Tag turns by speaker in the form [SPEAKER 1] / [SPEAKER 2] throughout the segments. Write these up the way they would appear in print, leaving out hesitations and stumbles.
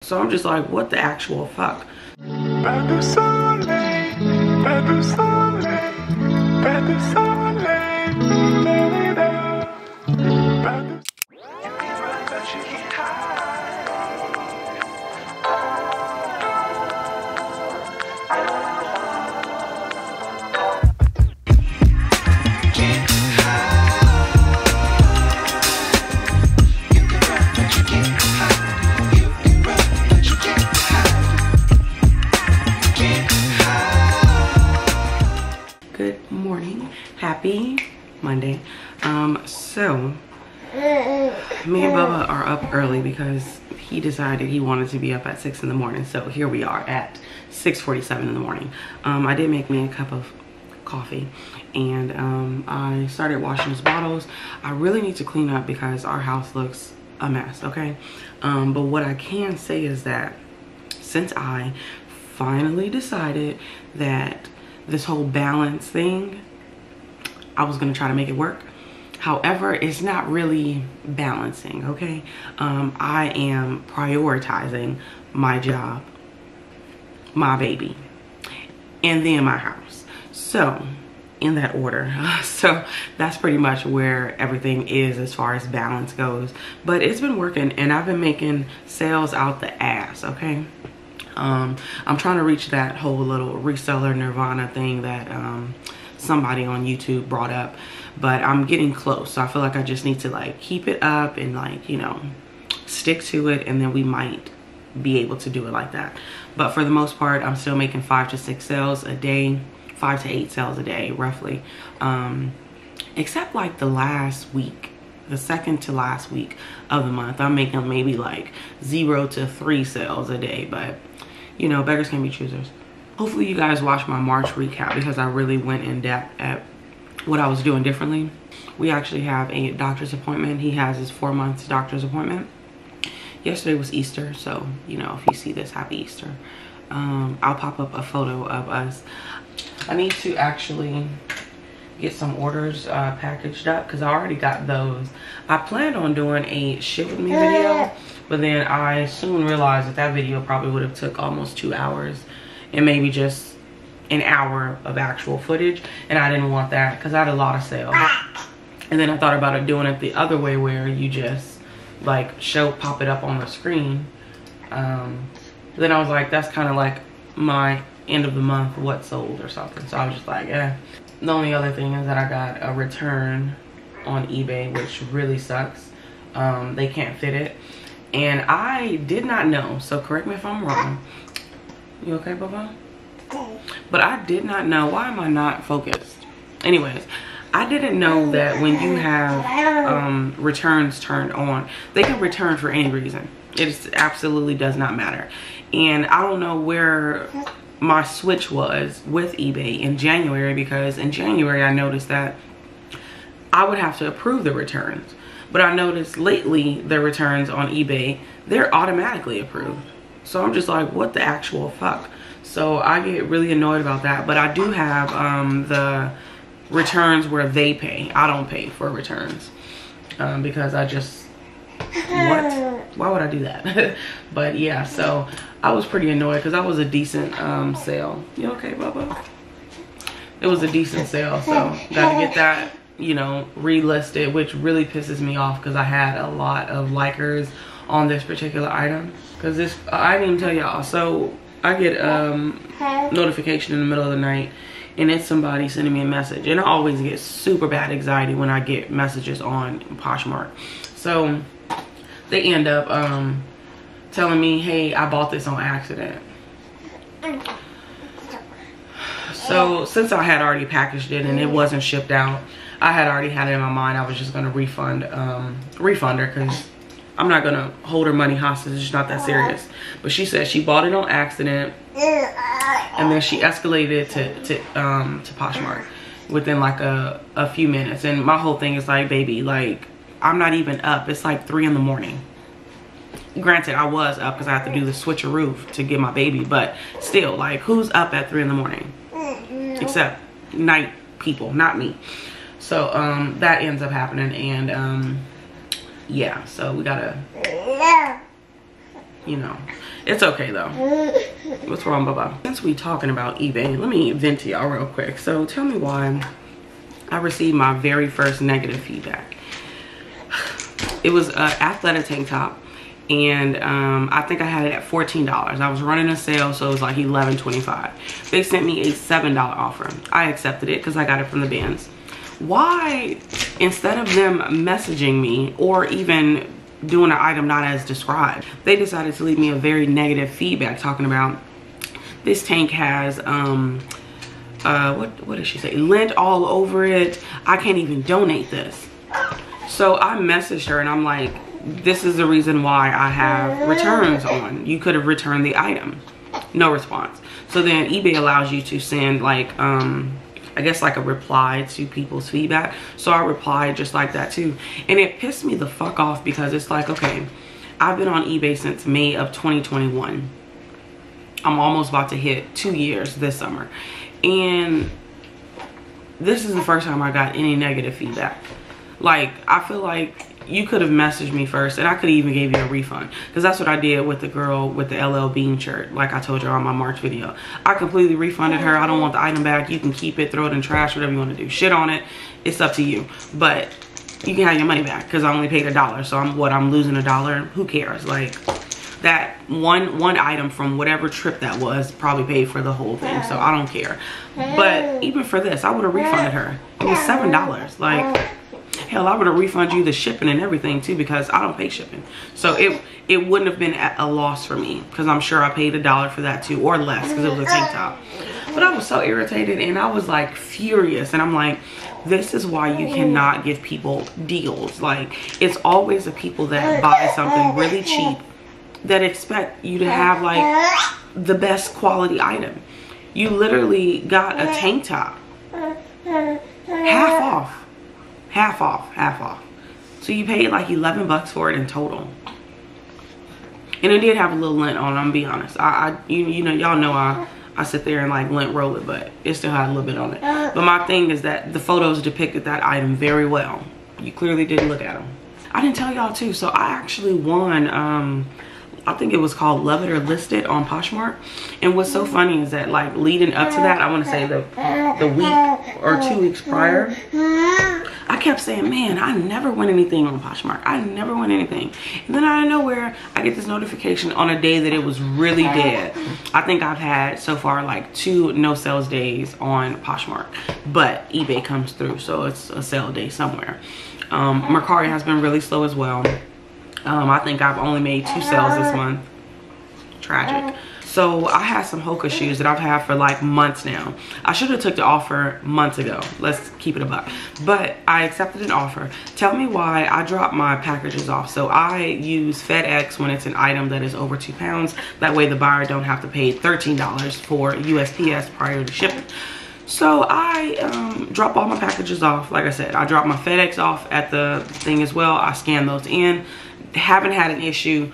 [SPEAKER 1] So I'm just like, what the actual fuck? Good morning, happy Monday. So me and Bubba are up early because he decided he wanted to be up at 6 in the morning. So here we are at 6:47 in the morning. I did make me a cup of coffee and I started washing his bottles. I really need to clean up because our house looks a mess, okay? But what I can say is that since I finally decided that this whole balance thing, I was gonna try to make it work. However, it's not really balancing, okay? I am prioritizing my job, my baby, and then my house. So, in that order. So that's pretty much where everything is as far as balance goes. But it's been working and I've been making sales out the ass, okay? I'm trying to reach that whole little reseller nirvana thing that somebody on YouTube brought up, but I'm getting close. So I feel like I just need to like keep it up and like, you know, stick to it, and then we might be able to do it like that. But for the most part, I'm still making 5 to 6 sales a day, 5 to 8 sales a day roughly, except like the last week, the second to last week of the month, I'm making maybe like 0 to 3 sales a day. But you know, beggars can be choosers. Hopefully you guys watched my March recap because I really went in depth at what I was doing differently. We actually have a doctor's appointment. He has his 4 months doctor's appointment. Yesterday was Easter, so you know, if you see this, happy Easter. I'll pop up a photo of us. I need to actually get some orders packaged up because I already got those. I planned on doing a ship with me video, but then I soon realized that that video probably would have took almost 2 hours and maybe just an hour of actual footage, and I didn't want that because I had a lot of sales. And then I thought about it doing it the other way where you just like pop it up on the screen. Then I was like, that's kind of like my end of the month what sold or something. So I was just like, eh. The only other thing is that I got a return on eBay, which really sucks. They can't fit it. And I did not know, so correct me if I'm wrong. You okay, Bubba? But I did not know. Why am I not focused? Anyways, I didn't know that when you have returns turned on, they can return for any reason. It absolutely does not matter. And I don't know where my switch was with eBay in January, because in January I noticed that I would have to approve the returns. But I noticed lately the returns on eBay, they're automatically approved. So I'm just like, what the actual fuck? So I get really annoyed about that. But I do have the returns where they pay. I don't pay for returns because I just, what? Why would I do that? But yeah, so I was pretty annoyed because that was a decent sale. You okay, Bubba? It was a decent sale, so gotta get that, you know, relisted, which really pisses me off because I had a lot of likers on this particular item. Because this, I didn't even tell y'all. So I get notification in the middle of the night, and it's somebody sending me a message, and I always get super bad anxiety when I get messages on Poshmark. So they end up telling me, hey, I bought this on accident. So since I had already packaged it and it wasn't shipped out, I had already had it in my mind I was just gonna refund her, because I'm not gonna hold her money hostage. It's not that serious. But she said she bought it on accident, and then she escalated to Poshmark within like a few minutes. And my whole thing is like, baby, like I'm not even up. It's like 3 in the morning. Granted, I was up because I have to do the switcheroo to get my baby, but still, like, who's up at 3 in the morning? Except night people, not me. So that ends up happening, and yeah, so we gotta, you know, it's okay though. What's wrong, Bubba? Since we talking about eBay, let me vent to y'all real quick. So tell me why I received my very first negative feedback. It was an athletic tank top, and I think I had it at $14. I was running a sale, so it was like $11.25. They sent me a $7 offer. I accepted it because I got it from the bands. Why, instead of them messaging me or even doing an item not as described, they decided to leave me a very negative feedback talking about this tank has what did she say, lint all over it, I can't even donate this. So I messaged her and I'm like, this is the reason why I have returns on. You could have returned the item. No response. So then eBay allows you to send like I guess like a reply to people's feedback. So I replied just like that too. And it pissed me the fuck off because it's like, okay, I've been on eBay since May of 2021. I'm almost about to hit 2 years this summer. And this is the first time I got any negative feedback. Like, I feel like you could have messaged me first and I could even give you a refund, because that's what I did with the girl with the LL Bean shirt, like I told you on my March video. I completely refunded her. I don't want the item back. You can keep it, throw it in trash, whatever you want to do. Shit on it, it's up to you, but you can have your money back because I only paid $1. So I'm losing $1. Who cares? Like, that one item from whatever trip that was probably paid for the whole thing, so I don't care. But even for this, I would have refunded her. It was $7. Like, hell, I would have refunded you the shipping and everything too, because I don't pay shipping. So it wouldn't have been a loss for me, because I'm sure I paid $1 for that too, or less, because it was a tank top. But I was so irritated and I was like furious, and I'm like, this is why you cannot give people deals. Like, it's always the people that buy something really cheap that expect you to have like the best quality item. You literally got a tank top half off. Half off. So you paid like 11 bucks for it in total. And it did have a little lint on it, I'm gonna be honest. You know, y'all know I sit there and like lint roll it, but it still had a little bit on it. But my thing is that the photos depicted that item very well. You clearly didn't look at them. I didn't tell y'all too, so I actually won I think it was called Love It or List It on Poshmark. And what's so funny is that, like, leading up to that, I want to say the week or 2 weeks prior, I kept saying, man, I never win anything on Poshmark. I never win anything. And then out of nowhere, I get this notification on a day that it was really dead. I think I've had so far like 2 no sales days on Poshmark, but eBay comes through, so it's a sale day somewhere. Mercari has been really slow as well. I think I've only made 2 sales this month. Tragic. So I have some Hoka shoes that I've had for like months now. I should have took the offer months ago. Let's keep it a buck. But I accepted an offer. Tell me why I dropped my packages off. So I use FedEx when it's an item that is over 2 pounds. That way the buyer don't have to pay $13 for USPS prior to shipping. So I drop all my packages off. Like I said, I dropped my FedEx off at the thing as well. I scan those in. Haven't had an issue,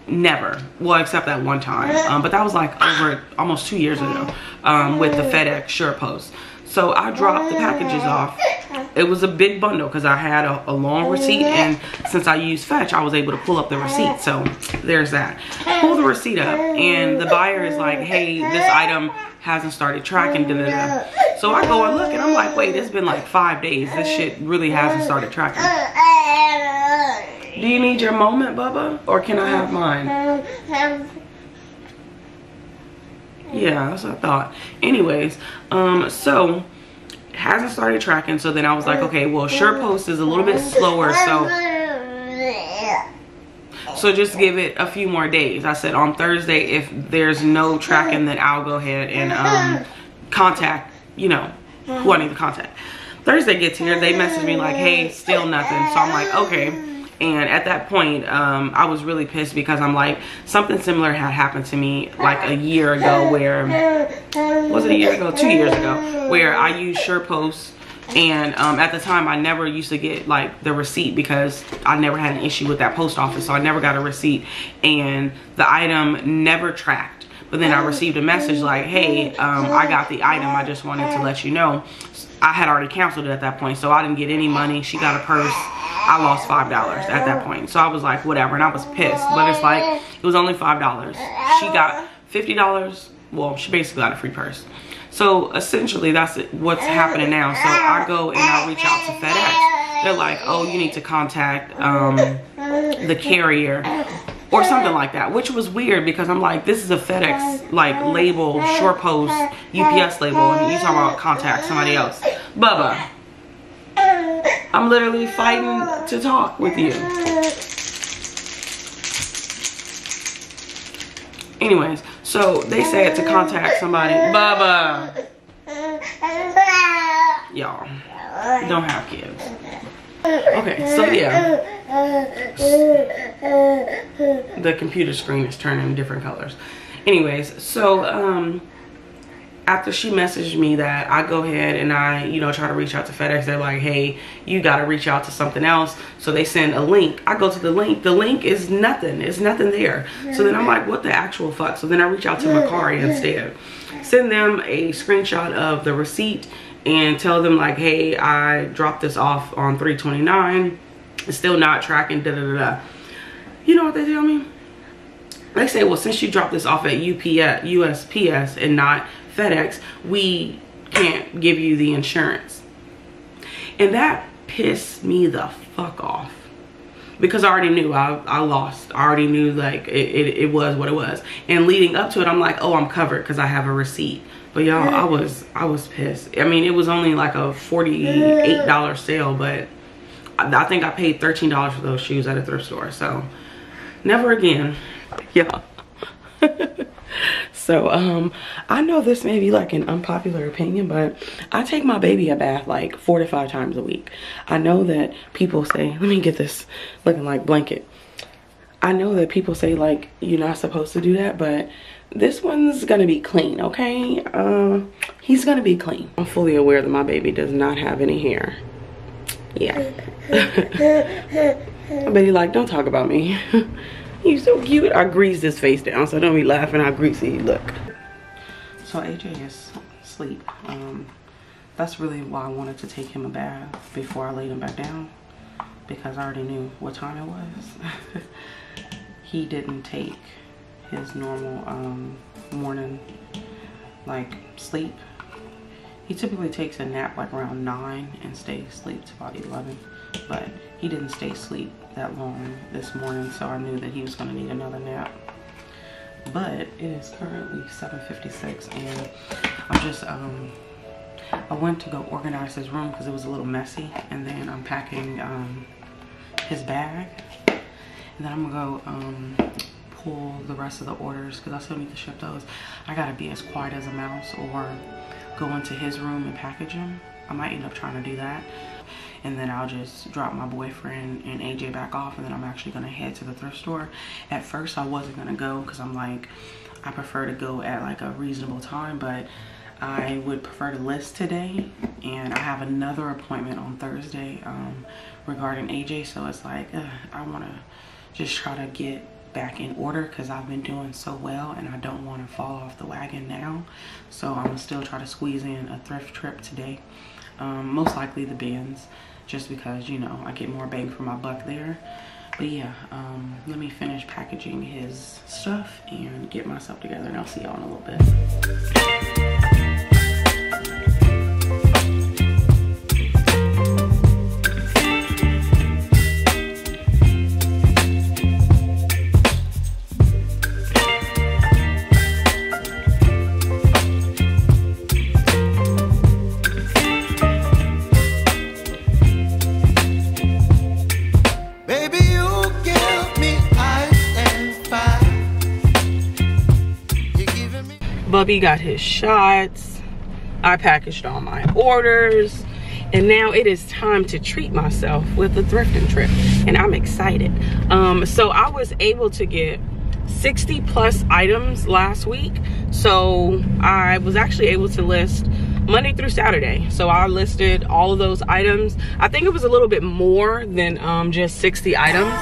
[SPEAKER 1] never. Well, except that one time. But that was like over almost 2 years ago with the FedEx short post. So I dropped the packages off. It was a big bundle because I had a long receipt, and since I used Fetch, I was able to pull up the receipt. So there's that. Pull the receipt up, and the buyer is like, hey, this item hasn't started tracking. Da, da, da. So I go and look, and I'm like, wait, it's been like 5 days. This shit really hasn't started tracking. Do you need your moment, Bubba? Or can I have mine? Yeah, that's what I thought. Anyways, so it hasn't started tracking. So then I was like, okay, well, SurePost is a little bit slower, so just give it a few more days. I said on Thursday, if there's no tracking, then I'll go ahead and contact, you know, who I need to contact. Thursday gets here, they message me like, hey, still nothing. So I'm like, okay. And at that point, I was really pissed because I'm like, something similar had happened to me like a year ago where, was it a year ago? 2 years ago, where I used SurePost. And at the time, I never used to get like the receipt because I never had an issue with that post office. So I never got a receipt, and the item never tracked. But then I received a message like, hey, I got the item. I just wanted to let you know. I had already canceled it at that point, so I didn't get any money. She got a purse. I lost $5 at that point. So I was like, whatever, and I was pissed. But it's like, it was only $5. She got $50. Well, she basically got a free purse. So essentially, that's what's happening now. So I go and I reach out to FedEx. They're like, oh, you need to contact the carrier or something like that, which was weird because I'm like, this is a FedEx like label, short post, UPS label, and you talking about contact somebody else. Bubba, I'm literally fighting to talk with you. Anyways, so they said to contact somebody. Bubba, y'all don't have kids. Okay, so yeah, the computer screen is turning different colors. Anyways, so after she messaged me that, I go ahead and I, you know, try to reach out to FedEx. They're like, hey, you got to reach out to something else. So they send a link. I go to the link. The link is nothing. It's nothing there. So then I'm like, what the actual fuck? So then I reach out to Mercari instead. Send them a screenshot of the receipt and tell them like, hey, I dropped this off on 3/29. It's still not tracking, da da da da. You know what they tell me? They say, well, since you dropped this off at USPS and not FedEx, we can't give you the insurance. And that pissed me the fuck off because I already knew I lost. I already knew like it was what it was. And leading up to it, I'm like, oh, I'm covered because I have a receipt. But y'all, I was pissed. I mean, it was only like a $48 sale, but I think I paid $13 for those shoes at a thrift store. So never again, y'all. So I know this may be like an unpopular opinion, but I take my baby a bath like 4 to 5 times a week. I know that people say, let me get this looking like blanket. I know that people say like you're not supposed to do that, but this one's gonna be clean, okay? He's gonna be clean. I'm fully aware that my baby does not have any hair. Yeah. My baby like, don't talk about me. He's so cute. I greased his face down, so don't be laughing how greasy he look. So AJ is asleep. That's really why I wanted to take him a bath before I laid him back down, because I already knew what time it was. He didn't take his normal morning like sleep. He typically takes a nap like around 9 and stays asleep to about 11, but he didn't stay asleep that long this morning, so I knew that he was going to need another nap. But it is currently 7:56 and I'm just I went to go organize his room because it was a little messy, and then I'm packing his bag, and then I'm gonna go pull the rest of the orders because I still need to ship those. I gotta be as quiet as a mouse or go into his room and package them. I might end up trying to do that, and then I'll just drop my boyfriend and AJ back off, and then I'm actually gonna head to the thrift store. At first I wasn't gonna go because I'm like, I prefer to go at like a reasonable time, but I would prefer to list today, and I have another appointment on Thursday regarding AJ, so it's like I want to just try to get back in order because I've been doing so well and I don't want to fall off the wagon now. So I'm gonna still try to squeeze in a thrift trip today, most likely the bins, just because, you know, I get more bang for my buck there. But yeah, let me finish packaging his stuff and get myself together, and I'll see y'all in a little bit. Bubby got his shots. I packaged all my orders, and now it is time to treat myself with a thrifting trip, and I'm excited. So I was able to get 60 plus items last week, so I was actually able to list Monday through Saturday. So I listed all of those items. I think it was a little bit more than just 60 items.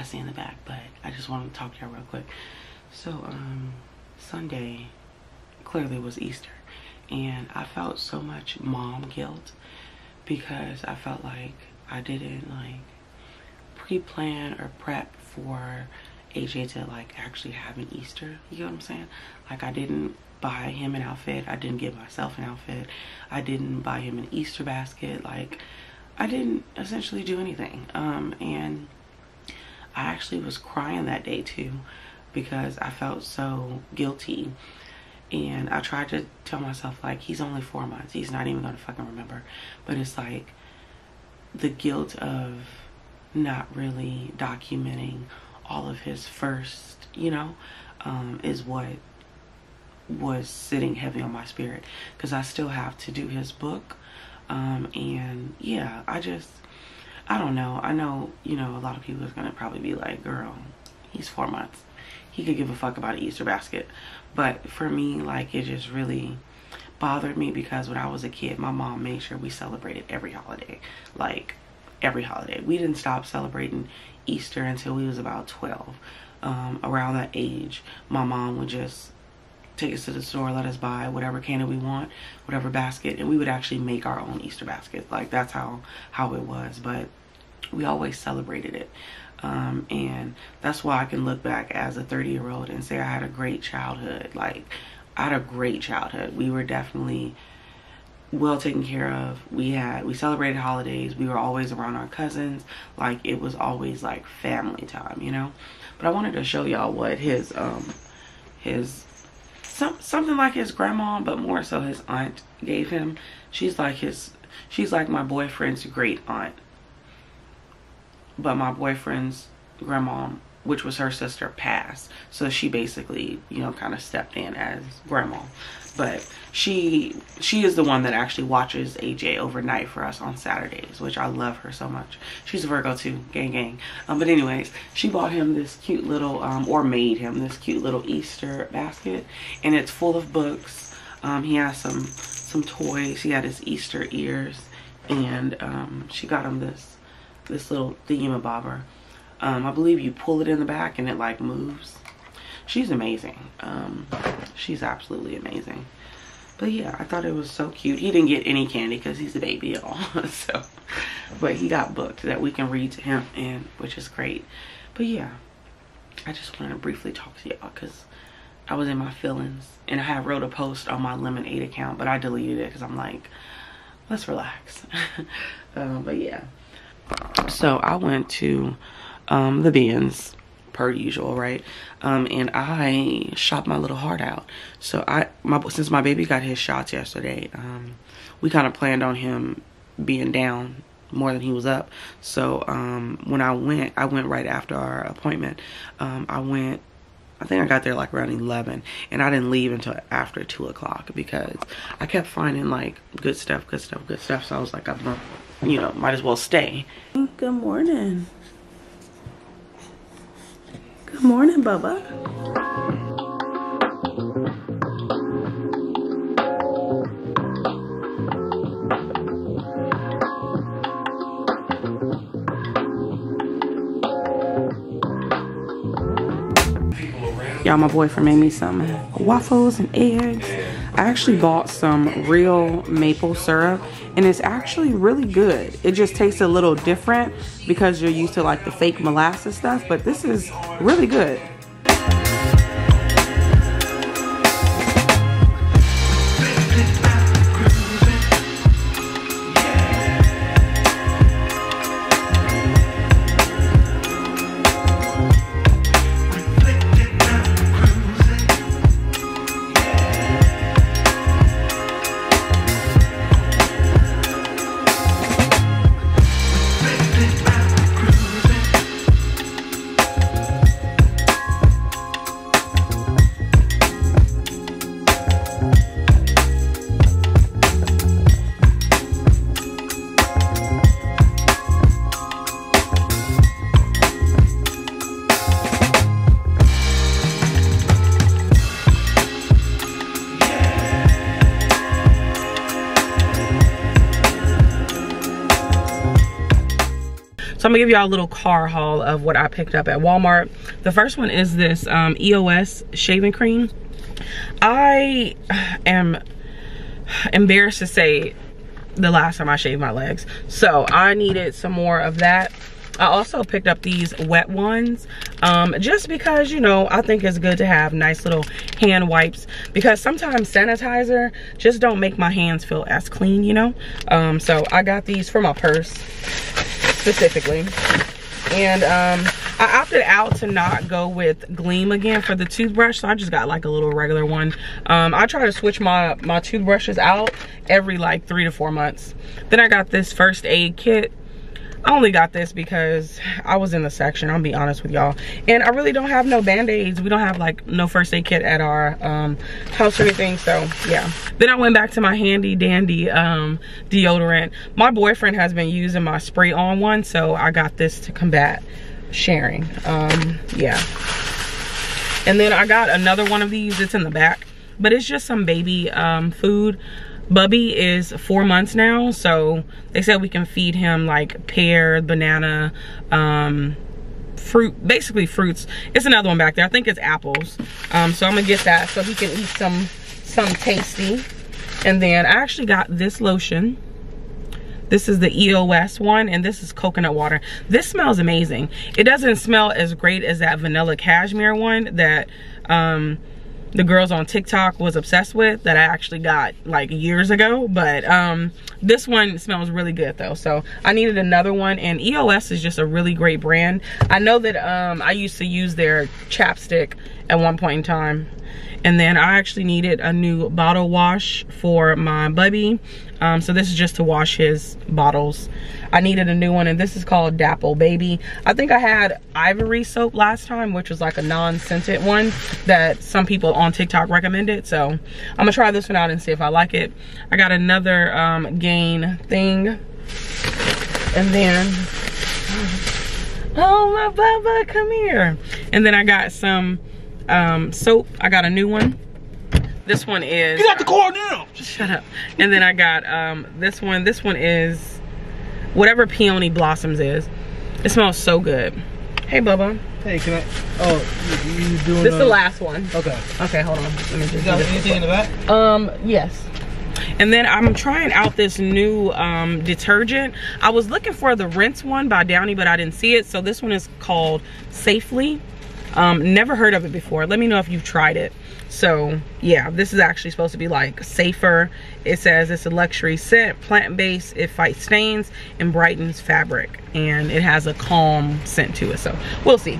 [SPEAKER 1] messy in the back, but I just wanted to talk to y'all real quick. So Sunday clearly was Easter, and I felt so much mom guilt because I felt like I didn't like pre-plan or prep for AJ to like actually have an Easter. You know what I'm saying? Like, I didn't buy him an outfit, I didn't get myself an outfit, I didn't buy him an Easter basket. Like, I didn't essentially do anything. And I actually was crying that day too because I felt so guilty. And I tried to tell myself, like, he's only 4 months, he's not even gonna fucking remember. But it's like the guilt of not really documenting all of his first, you know, is what was sitting heavy on my spirit, because I still have to do his book. And yeah, I don't know. I know, you know, a lot of people is gonna probably be like, girl, he's 4 months, he could give a fuck about an Easter basket. But for me, like, it just really bothered me because when I was a kid, my mom made sure we celebrated every holiday. Like, every holiday. We didn't stop celebrating Easter until we was about 12. Around that age, my mom would just take us to the store, let us buy whatever candy we want, whatever basket, and we would actually make our own Easter basket. Like, that's how it was. But we always celebrated it. And that's why I can look back as a 30-year-old and say I had a great childhood. Like, I had a great childhood. We were definitely well taken care of. We celebrated holidays. We were always around our cousins. Like, it was always like family time, you know. But I wanted to show y'all what his something like his grandma, but more so his aunt gave him. She's like my boyfriend's great aunt, but my boyfriend's grandma, which was her sister, passed, so she basically, you know, kind of stepped in as grandma. But she is the one that actually watches AJ overnight for us on Saturdays, which I love her so much. She's a Virgo too, gang gang. But anyways, she bought him this cute little or made him this cute little Easter basket, and it's full of books. He has some toys. He had his Easter ears, and she got him this little thingamabobber. I believe you pull it in the back and it like moves. She's amazing. She's absolutely amazing. But yeah, I thought it was so cute. He didn't get any candy because he's a baby at all. So, but he got books that we can read to him, and which is great. But yeah, I just wanted to briefly talk to y'all because I was in my feelings, and I had wrote a post on my _8 account, but I deleted it because I'm like, let's relax. But yeah, so I went to the bins per usual, right? And I shot my little heart out. So since my baby got his shots yesterday, we kind of planned on him being down more than he was up. So when I went right after our appointment. I think I got there like around 11, and I didn't leave until after 2 o'clock because I kept finding like good stuff. So I was like, you know, might as well stay. Good morning. Good morning, Bubba. Y'all, my boyfriend made me some waffles and eggs. I actually bought some real maple syrup, and it's actually really good. It just tastes a little different because you're used to like the fake molasses stuff, but this is really good. So I'm gonna give y'all a little car haul of what I picked up at Walmart. The first one is this EOS shaving cream. I am embarrassed to say the last time I shaved my legs, so I needed some more of that. I also picked up these wet ones just because, you know, I think it's good to have nice little hand wipes, because sometimes sanitizer just don't make my hands feel as clean, you know. So I got these for my purse specifically. And I opted out to not go with Gleam again for the toothbrush, so I just got like a little regular one. I try to switch my toothbrushes out every like 3 to 4 months. Then I got this first aid kit. I only got this because I was in the section, I'll be honest with y'all, and I really don't have no band-aids. We don't have like no first aid kit at our house or anything, so yeah. Then I went back to my handy dandy deodorant. My boyfriend has been using my spray on one, so I got this to combat sharing. Yeah. And then I got another one of these. It's in the back, but it's just some baby food. Bubby is 4 months now, so they said we can feed him like pear, banana, fruit, basically fruits. It's another one back there. I think it's apples. So I'm gonna get that so he can eat some tasty. And then I actually got this lotion. This is the EOS one, and this is coconut water. This smells amazing. It doesn't smell as great as that vanilla cashmere one that the girls on TikTok was obsessed with, that I actually got like years ago, but this one smells really good though, so I needed another one. And EOS is just a really great brand. I know that I used to use their chapstick at one point in time, and then I actually needed a new bottle wash for my bubby. So this is just to wash his bottles. I needed a new one, and this is called Dapple Baby. I think I had Ivory soap last time, which was like a non-scented one that some people on TikTok recommended. So I'm gonna try this one out and see if I like it. I got another Gain thing, and then oh my Bubba, come here. And then I got some soap. I got a new one. This one is,
[SPEAKER 2] get out the car now.
[SPEAKER 1] Shut up. And then I got this one. This one is whatever Peony Blossoms is. It smells so good. Hey Bubba.
[SPEAKER 2] Hey, can I? Oh, you doing?
[SPEAKER 1] This is the last one.
[SPEAKER 2] Okay.
[SPEAKER 1] Okay, hold on. Let me just.
[SPEAKER 2] You got anything in the back?
[SPEAKER 1] Yes. And then I'm trying out this new detergent. I was looking for the rinse one by Downy, but I didn't see it. So this one is called Safely. Never heard of it before. Let me know if you've tried it. So yeah, this is actually supposed to be like safer. It says it's a luxury scent, plant-based, it fights stains and brightens fabric, and it has a calm scent to it, so we'll see.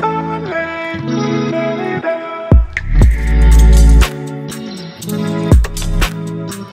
[SPEAKER 3] ♪